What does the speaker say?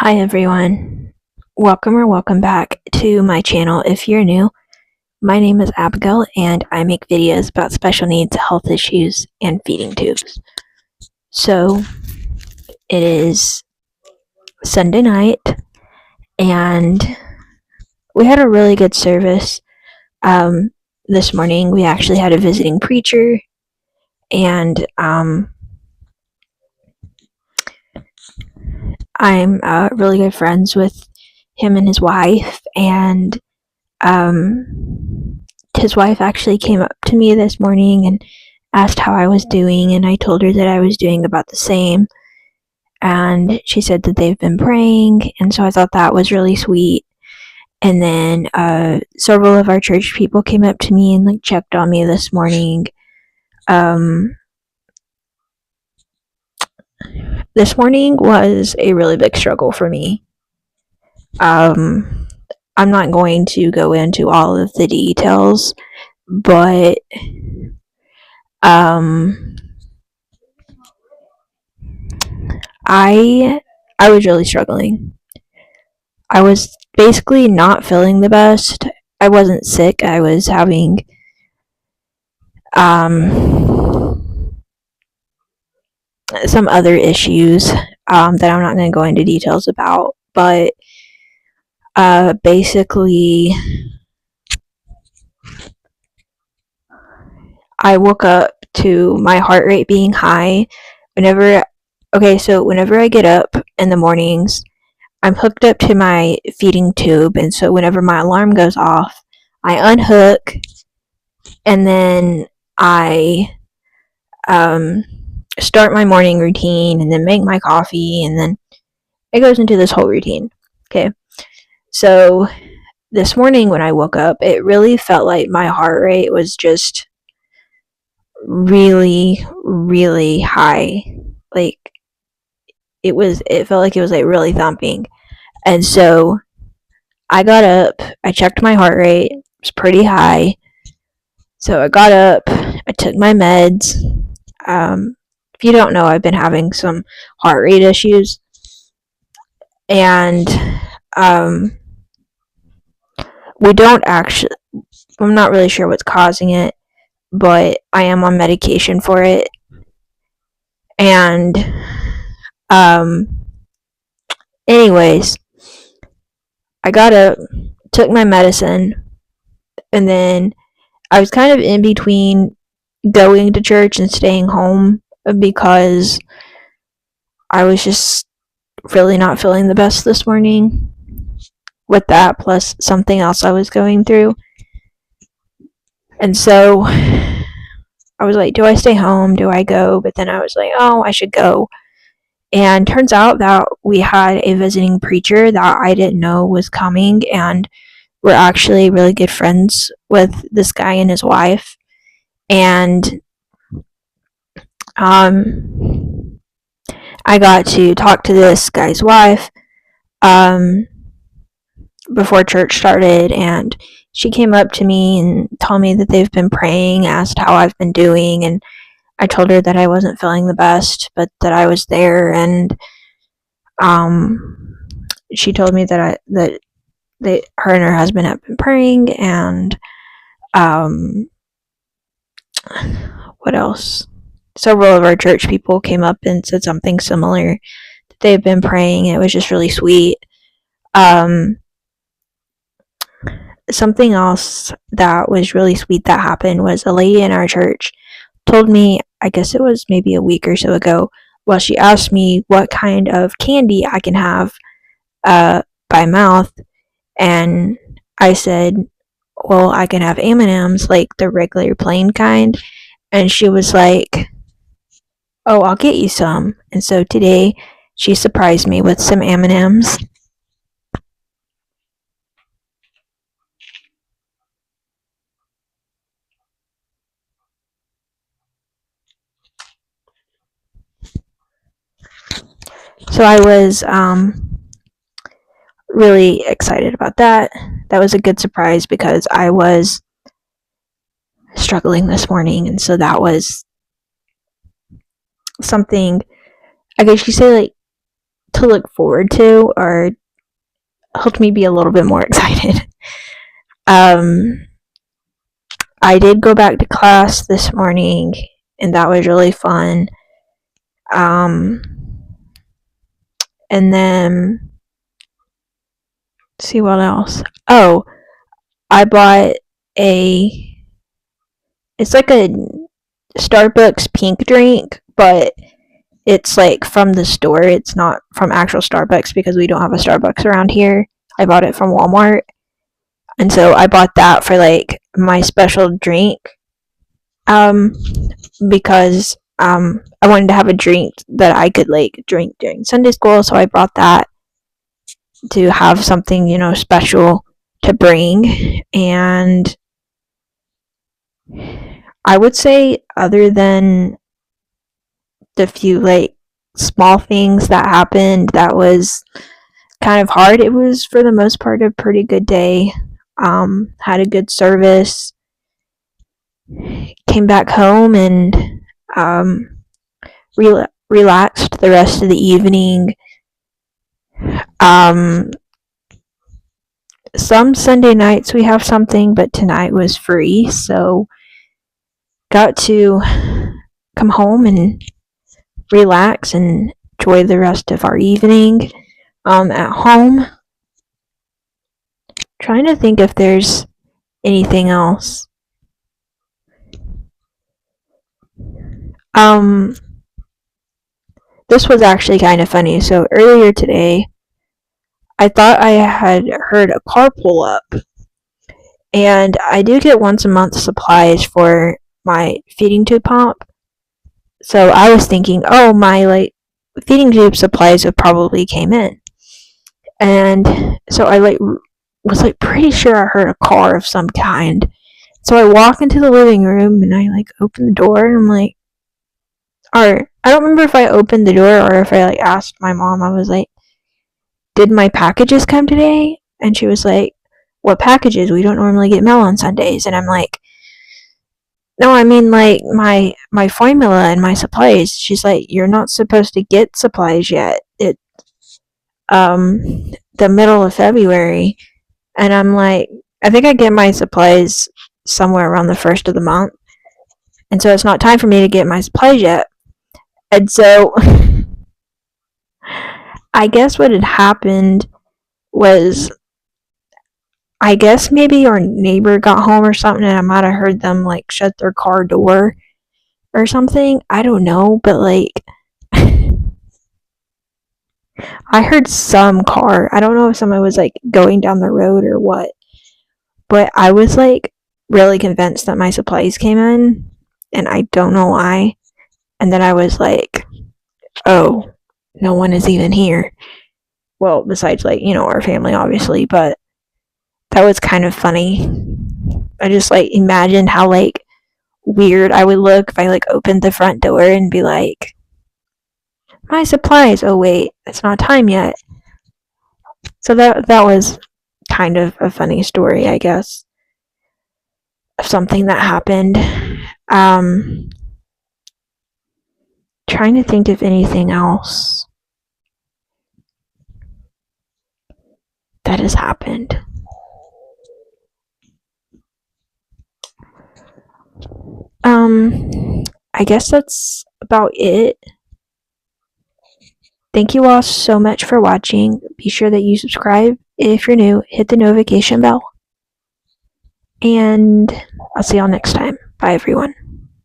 Hi everyone. Welcome back to my channel. If you're new, my name is Abigail and I make videos about special needs, health issues, and feeding tubes. So it is Sunday night and we had a really good service. This morning we actually had a visiting preacher and I'm really good friends with him and his wife, and his wife actually came up to me this morning and asked how I was doing, and I told her that I was doing about the same, and she said that they've been praying, and so I thought that was really sweet. And then several of our church people came up to me and checked on me this morning. This morning was a really big struggle for me. I'm not going to go into all of the details, but I was really struggling. I was basically not feeling the best. I wasn't sick. I was having some other issues that I'm not going to go into details about, but basically I woke up to my heart rate being high whenever I get up in the mornings. I'm hooked up to my feeding tube, and so whenever my alarm goes off, I unhook, and then I start my morning routine, and then make my coffee, and then it goes into this whole routine. Okay, so this morning when I woke up, it really felt like my heart rate was just really, really high. Like it felt like it was really thumping. And so I got up, I checked my heart rate, it was pretty high. So I got up, I took my meds. If you don't know, I've been having some heart rate issues. And I'm not really sure what's causing it, but I am on medication for it. And anyways, I got up, took my medicine, and then I was kind of in between going to church and staying home because I was just really not feeling the best this morning with that, plus something else I was going through. And so I was like, do I stay home? Do I go? But then I was like, oh, I should go. And turns out that we had a visiting preacher that I didn't know was coming, and we're actually really good friends with this guy and his wife. And I got to talk to this guy's wife before church started, and she came up to me and told me that they've been praying, asked how I've been doing, and I told her that I wasn't feeling the best, but that I was there. And she told me that her and her husband have been praying, and what else? Several of our church people came up and said something similar, that they've been praying. It was just really sweet. Something else that was really sweet that happened was a lady in our church told me, I guess it was maybe a week or so ago, well, she asked me what kind of candy I can have by mouth, and I said, well, I can have M&Ms, like the regular plain kind. And she was like, oh, I'll get you some. And so today she surprised me with some M&Ms. So I was really excited about that. That was a good surprise because I was struggling this morning, and so that was something, I guess you say, to look forward to, or helped me be a little bit more excited. I did go back to class this morning, and that was really fun. And then, let's see what else. Oh, I bought it's like a Starbucks pink drink, but it's like from the store. It's not from actual Starbucks because we don't have a Starbucks around here. I bought it from Walmart. And so I bought that for like my special drink. Because I wanted to have a drink that I could like drink during Sunday school, so I brought that to have something, special to bring. And I would say, other than the few like small things that happened that was kind of hard, it was for the most part a pretty good day. Had a good service, came back home, and relaxed the rest of the evening. Some Sunday nights we have something, but tonight was free, so got to come home and relax and enjoy the rest of our evening at home. Trying to think if there's anything else. This was actually kind of funny. So earlier today, I thought I had heard a car pull up, and I do get once a month supplies for my feeding tube pump. So I was thinking, oh, my like feeding tube supplies have probably came in, and so I was pretty sure I heard a car of some kind. So I walk into the living room and I open the door, and I'm like, or I don't remember if I opened the door or if I asked my mom. I was like, did my packages come today? And she was like, what packages? We don't normally get mail on Sundays. And I'm like, no, I mean my formula and my supplies. She's like, you're not supposed to get supplies yet. It's the middle of February. And I'm like, I think I get my supplies somewhere around the 1st of the month. And so it's not time for me to get my supplies yet. And so I guess what had happened was, I guess maybe our neighbor got home or something, and I might have heard them shut their car door or something. I don't know, but I heard some car. I don't know if someone was going down the road or what, but I was really convinced that my supplies came in, and I don't know why. And then I was like, oh, no one is even here. Well, besides our family, obviously, but that was kind of funny. I just imagined how weird I would look if I opened the front door and be like, my supplies. Oh wait, it's not time yet. So that was kind of a funny story, I guess, of something that happened. Trying to think of anything else that has happened. I guess that's about it. Thank you all so much for watching. Be sure that you subscribe if you're new, hit the notification bell, and I'll see y'all next time. Bye everyone.